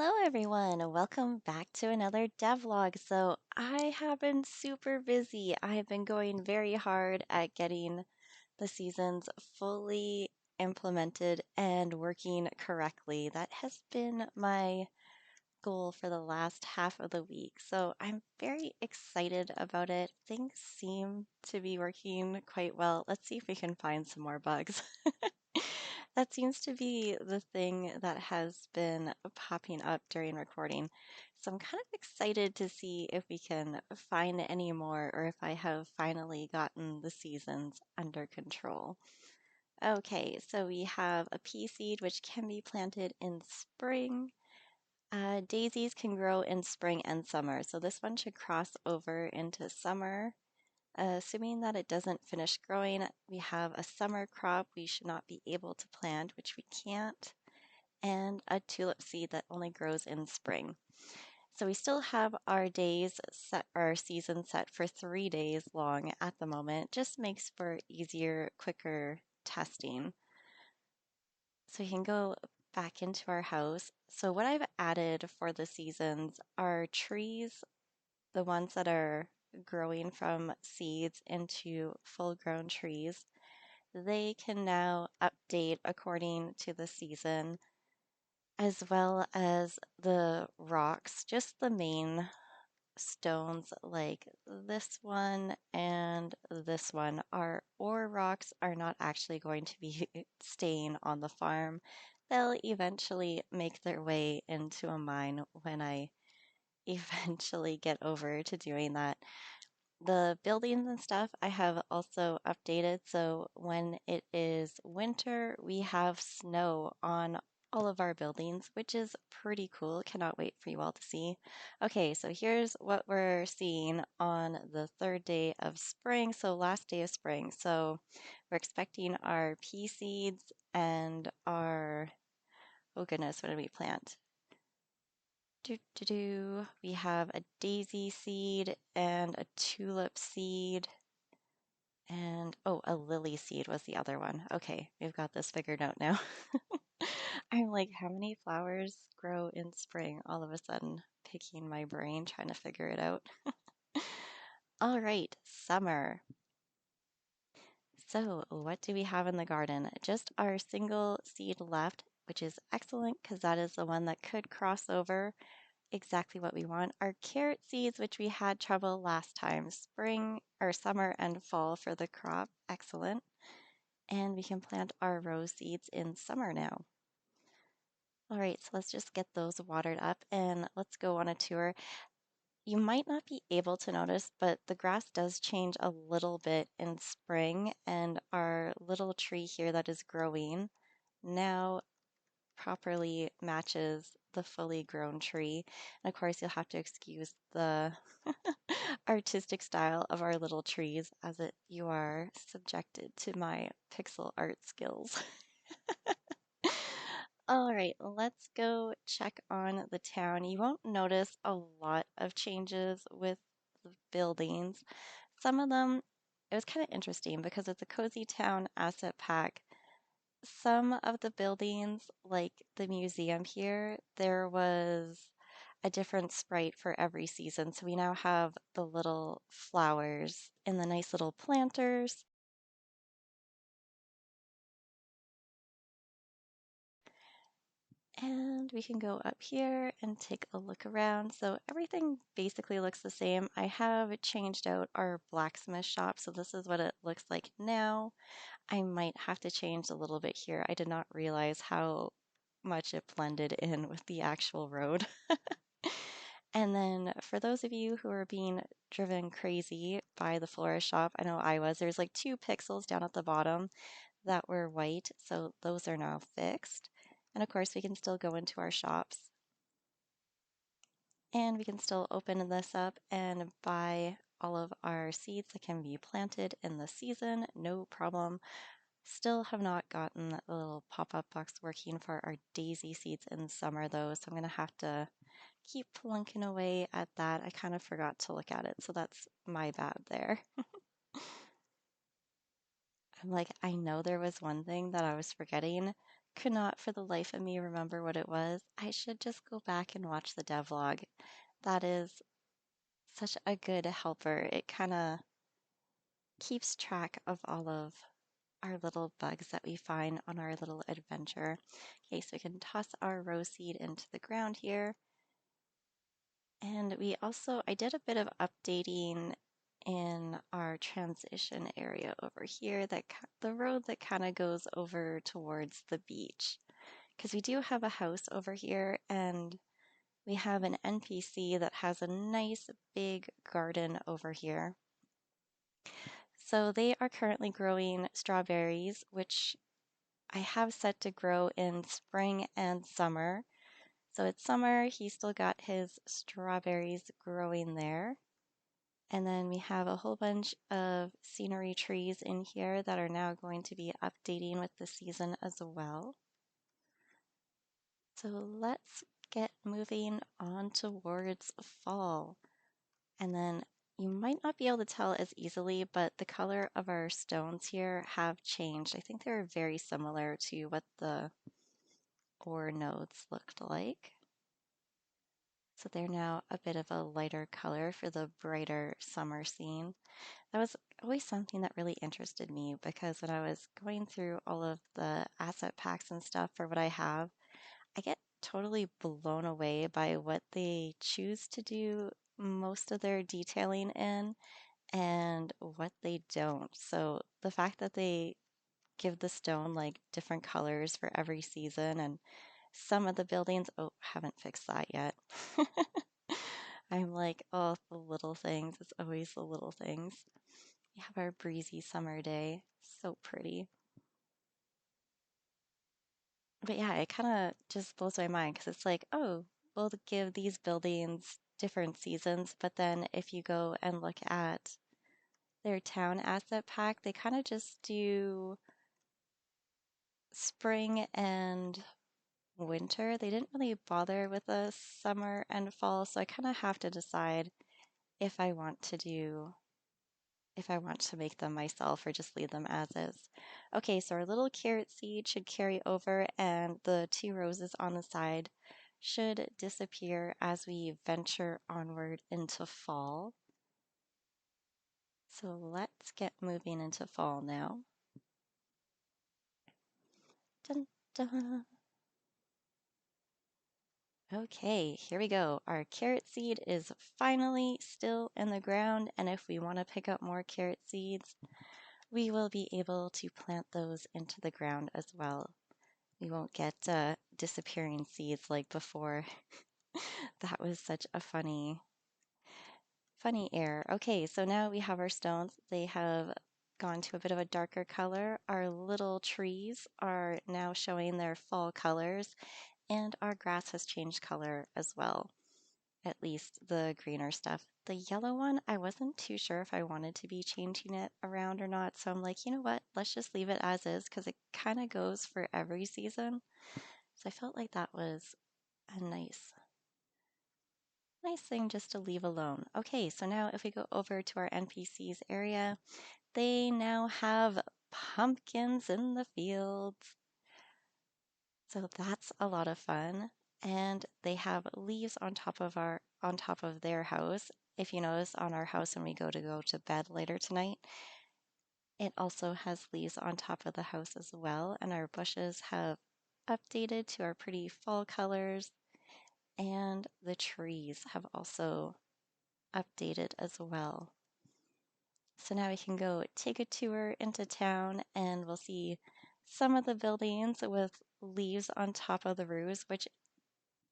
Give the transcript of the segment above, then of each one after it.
Hello, everyone. Welcome back to another devlog. So, I have been super busy. I have been going very hard at getting the seasons fully implemented and working correctly. That has been my goal for the last half of the week. So, I'm very excited about it. Things seem to be working quite well. Let's see if we can find some more bugs. That seems to be the thing that has been popping up during recording. So I'm kind of excited to see if we can find any more or if I have finally gotten the seasons under control. Okay, so we have a pea seed which can be planted in spring. Daisies can grow in spring and summer, so this one should cross over into summer. Assuming that it doesn't finish growing, we have a summer crop we should not be able to plant, which we can't, and a tulip seed that only grows in spring. So we still have our days set, our season set for 3 days long at the moment. Just makes for easier, quicker testing. So we can go back into our house. So what I've added for the seasons are trees, the ones that are growing from seeds into full grown trees. They can now update according to the season, as well as the rocks, just the main stones like this one and this one. Our ore rocks are not actually going to be staying on the farm. They'll eventually make their way into a mine when I eventually get over to doing that. The buildings and stuff I have also updated, so when it is winter, we have snow on all of our buildings, which is pretty cool. Cannot wait for you all to see. Okay, so here's what we're seeing on the third day of spring, so last day of spring. So we're expecting our pea seeds and our, oh goodness, what did we plant? We have a daisy seed and a tulip seed and oh, a lily seed was the other one. Okay, we've got this figured out now. I'm like, how many flowers grow in spring? All of a sudden, picking my brain, trying to figure it out. All right, summer. So, what do we have in the garden? Just our single seed left, which is excellent because that is the one that could cross over exactly what we want. Our carrot seeds, which we had trouble last time, spring or summer and fall for the crop, excellent. And we can plant our rose seeds in summer now. All right, so let's just get those watered up and let's go on a tour. You might not be able to notice, but the grass does change a little bit in spring, and our little tree here that is growing now properly matches the fully grown tree. And of course, you'll have to excuse the artistic style of our little trees as you are subjected to my pixel art skills. All right, let's go check on the town. You won't notice a lot of changes with the buildings. Some of them, it was kind of interesting because it's a cozy town asset pack. Some of the buildings, like the museum here, there was a different sprite for every season. So we now have the little flowers in the nice little planters. And we can go up here and take a look around. So everything basically looks the same. I have changed out our blacksmith shop, so this is what it looks like now. I might have to change a little bit here. I did not realize how much it blended in with the actual road. And then for those of you who are being driven crazy by the florist shop, I know I was, there's like 2 pixels down at the bottom that were white, so those are now fixed. And of course, we can still go into our shops and we can still open this up and buy all of our seeds that can be planted in the season, no problem. Still have not gotten the little pop-up box working for our daisy seeds in summer though, so I'm gonna have to keep plunking away at that. I kind of forgot to look at it, so that's my bad there. I'm like, I know there was one thing that I was forgetting. could not for the life of me remember what it was. I should just go back and watch the devlog. That is such a good helper. It kind of keeps track of all of our little bugs that we find on our little adventure. Okay, so we can toss our rose seed into the ground here. And I did a bit of updating in our transition area over here, the road that kind of goes over towards the beach. Because we do have a house over here and we have an NPC that has a nice big garden over here. So they are currently growing strawberries, which I have set to grow in spring and summer. So it's summer, he's still got his strawberries growing there. And then we have a whole bunch of scenery trees in here that are now going to be updating with the season as well. So let's get moving on towards fall. And then you might not be able to tell as easily, but the color of our stones here have changed. I think they're very similar to what the ore nodes looked like. So they're now a bit of a lighter color for the brighter summer scene. That was always something that really interested me because when I was going through all of the asset packs and stuff for what I have, I get totally blown away by what they choose to do most of their detailing in and what they don't. So the fact that they give the stone like different colors for every season and some of the buildings, oh, haven't fixed that yet. I'm like, oh, the little things. It's always the little things. We have our breezy summer day. So pretty. But yeah, it kind of just blows my mind because it's like, oh, we'll give these buildings different seasons, but then if you go and look at their town asset pack, they kind of just do spring and winter. They didn't really bother with the summer and fall, so I kind of have to decide if I want to do if I want to make them myself or just leave them as is. Okay, so our little carrot seed should carry over and the two roses on the side should disappear as we venture onward into fall. So let's get moving into fall now. Dun, dun. Okay, here we go. Our carrot seed is finally still in the ground, and if we want to pick up more carrot seeds, we will be able to plant those into the ground as well. We won't get disappearing seeds like before. That was such a funny error. Okay, so now we have our stones. They have gone to a bit of a darker color. Our little trees are now showing their fall colors, and our grass has changed color as well, at least the greener stuff. The yellow one, I wasn't too sure if I wanted to be changing it around or not, so I'm like, you know what, let's just leave it as is because it kind of goes for every season. So I felt like that was a nice thing just to leave alone. Okay, so now if we go over to our NPCs area, they now have pumpkins in the fields. So that's a lot of fun. And they have leaves on top of their house. If you notice on our house when we go to bed later tonight, it also has leaves on top of the house as well. And our bushes have updated to our pretty fall colors. And the trees have also updated as well. So now we can go take a tour into town and we'll see some of the buildings with leaves on top of the roofs, which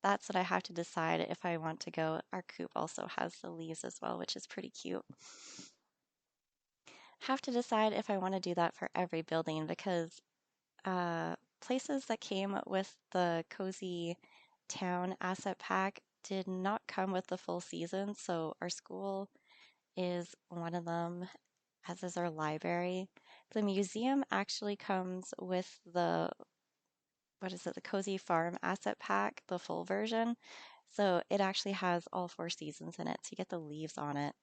that's what I have to decide if I want to go. Our coop also has the leaves as well, which is pretty cute. Have to decide if I want to do that for every building because places that came with the Cozy Town asset pack did not come with the full season. So our school is one of them, as is our library. The museum actually comes with what is it, the Cozy Farm asset pack, the full version. So it actually has all 4 seasons in it. So you get the leaves on it.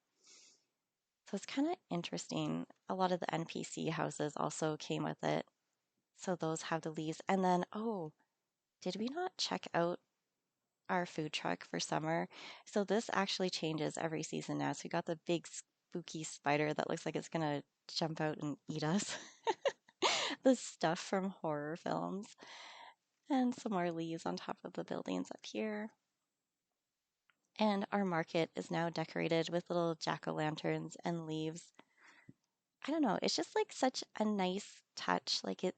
So it's kind of interesting. A lot of the NPC houses also came with it. So those have the leaves. And then, oh, did we not check out our food truck for summer? So this actually changes every season now. So we got the big spooky spider that looks like it's gonna jump out and eat us. The stuff from horror films. And some more leaves on top of the buildings up here. And our market is now decorated with little jack-o'-lanterns and leaves. I don't know, it's just like such a nice touch. Like it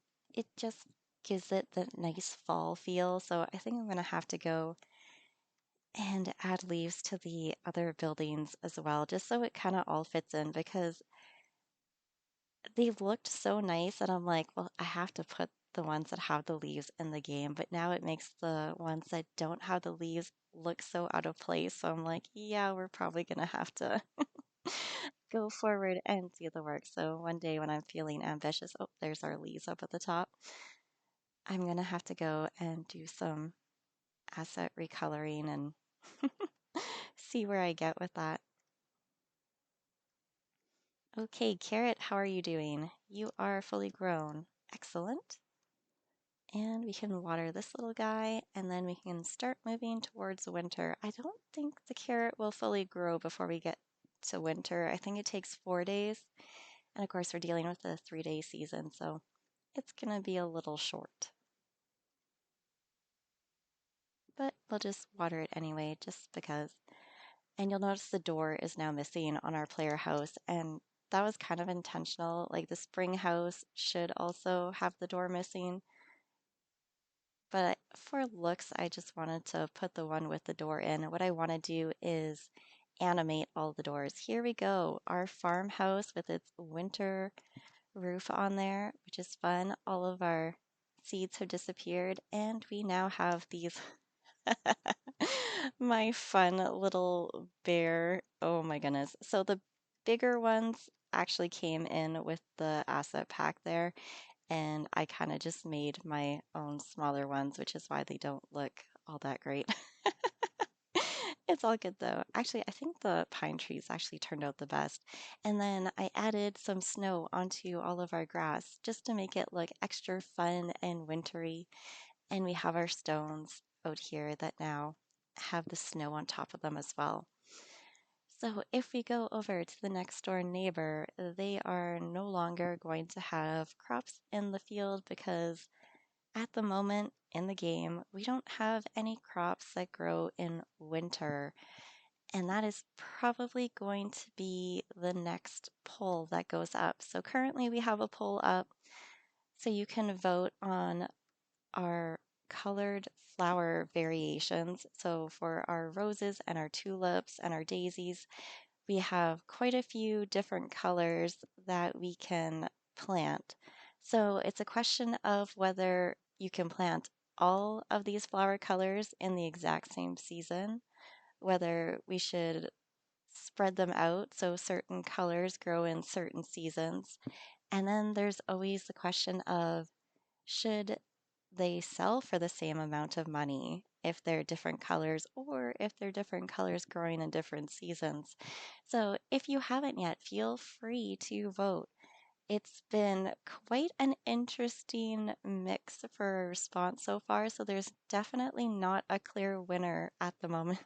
just gives it the nice fall feel. So I think I'm gonna have to go and add leaves to the other buildings as well, just so it kind of all fits in because they looked so nice and I'm like, well, I have to put the ones that have the leaves in the game, but now it makes the ones that don't have the leaves look so out of place. So I'm like, yeah, we're probably gonna have to go forward and do the work. So one day when I'm feeling ambitious, oh, there's our leaves up at the top. I'm gonna have to go and do some asset recoloring and see where I get with that. Okay, Carrot, how are you doing? You are fully grown. Excellent. And we can water this little guy, and then we can start moving towards winter. I don't think the carrot will fully grow before we get to winter. I think it takes 4 days. And of course, we're dealing with a 3-day season, so it's going to be a little short. But we'll just water it anyway, just because. And you'll notice the door is now missing on our player house, and that was kind of intentional. Like the spring house should also have the door missing. But for looks, I just wanted to put the one with the door in. What I want to do is animate all the doors. Here we go, our farmhouse with its winter roof on there, which is fun. All of our seeds have disappeared, and we now have these my fun little bear. Oh my goodness. So the bigger ones actually came in with the asset pack there, and I kind of just made my own smaller ones, which is why they don't look all that great. It's all good though. Actually, I think the pine trees actually turned out the best. And then I added some snow onto all of our grass just to make it look extra fun and wintry. And we have our stones out here that now have the snow on top of them as well. So if we go over to the next door neighbor, they are no longer going to have crops in the field because at the moment in the game, we don't have any crops that grow in winter. And that is probably going to be the next poll that goes up. So currently we have a poll up so you can vote on our colored flower variations. So for our roses and our tulips and our daisies, we have quite a few different colors that we can plant. So it's a question of whether you can plant all of these flower colors in the exact same season, whether we should spread them out so certain colors grow in certain seasons. And then there's always the question of should they sell for the same amount of money if they're different colors or if they're different colors growing in different seasons. So if you haven't yet, feel free to vote. It's been quite an interesting mix for a response so far, so there's definitely not a clear winner at the moment.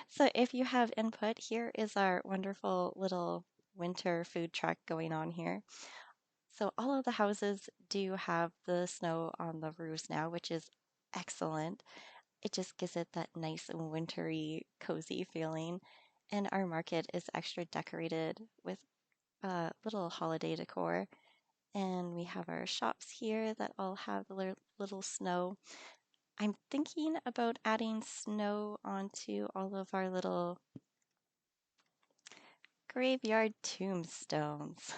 So if you have input, here is our wonderful little winter food truck going on here. So all of the houses do have the snow on the roofs now, which is excellent. It just gives it that nice wintry, cozy feeling. And our market is extra decorated with little holiday decor. And we have our shops here that all have the little snow. I'm thinking about adding snow onto all of our little graveyard tombstones.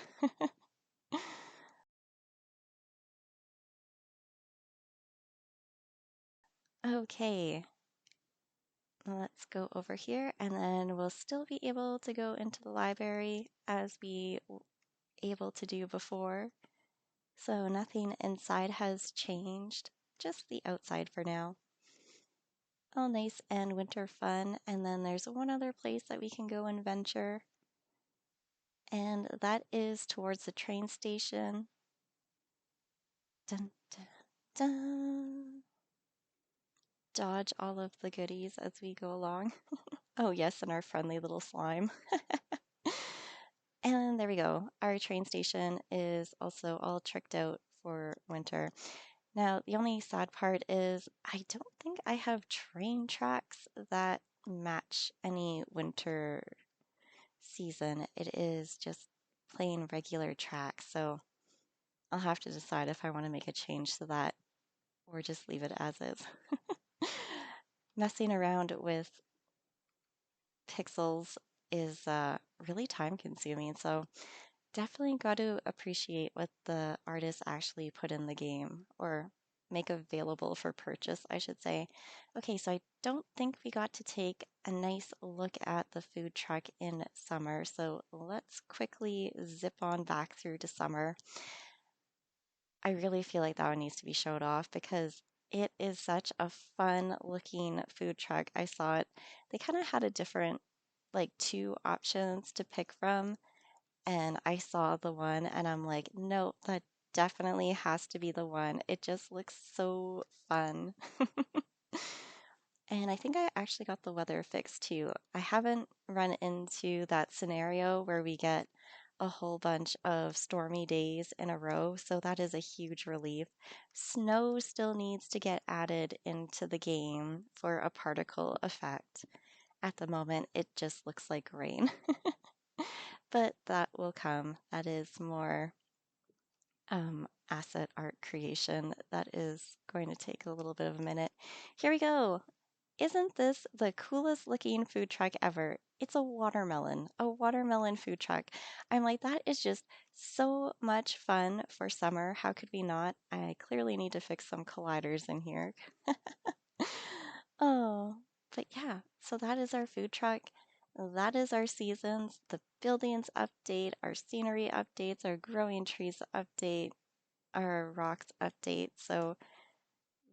Okay, let's go over here and then we'll still be able to go into the library as we able to do before. So nothing inside has changed, just the outside for now. All nice and winter fun. And then there's one other place that we can go and venture, and that is towards the train station. Dun, dun, dun. Dodge all of the goodies as we go along. Oh, yes, and our friendly little slime. And there we go. Our train station is also all tricked out for winter. Now, the only sad part is I don't think I have train tracks that match any winter season. It is just plain regular tracks. So I'll have to decide if I want to make a change to that or just leave it as is. Messing around with pixels is really time consuming. So definitely got to appreciate what the artists actually put in the game or make available for purchase, I should say. Okay, so I don't think we got to take a nice look at the food truck in summer. So let's quickly zip on back through to summer. I really feel like that one needs to be showed off because it is such a fun looking food truck. I saw it. They kind of had a different, like, two options to pick from. And I saw the one and I'm like, no, that definitely has to be the one. It just looks so fun. And I think I actually got the weather fixed too. I haven't run into that scenario where we get a whole bunch of stormy days in a row, so that is a huge relief. Snow still needs to get added into the game for a particle effect. At the moment, it just looks like rain, but that will come. That is more asset art creation. That is going to take a little bit of a minute. Here we go. Isn't this the coolest looking food truck ever? It's a watermelon food truck. I'm like, that is just so much fun for summer. How could we not? I clearly need to fix some colliders in here. Oh, but yeah, so that is our food truck. That is our seasons, the buildings update, our scenery updates, our growing trees update, our rocks update. So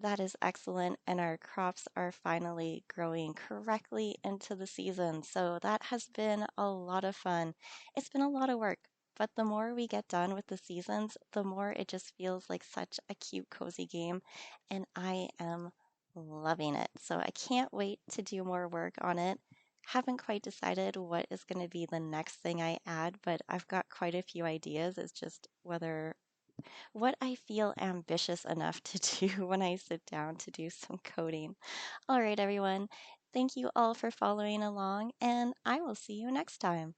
that is excellent, and our crops are finally growing correctly into the season. So that has been a lot of fun. It's been a lot of work, but the more we get done with the seasons, the more it just feels like such a cute, cozy game, and I am loving it. So I can't wait to do more work on it. Haven't quite decided what is going to be the next thing I add, but I've got quite a few ideas. It's just whether what I feel ambitious enough to do when I sit down to do some coding. All right, everyone. Thank you all for following along, and I will see you next time.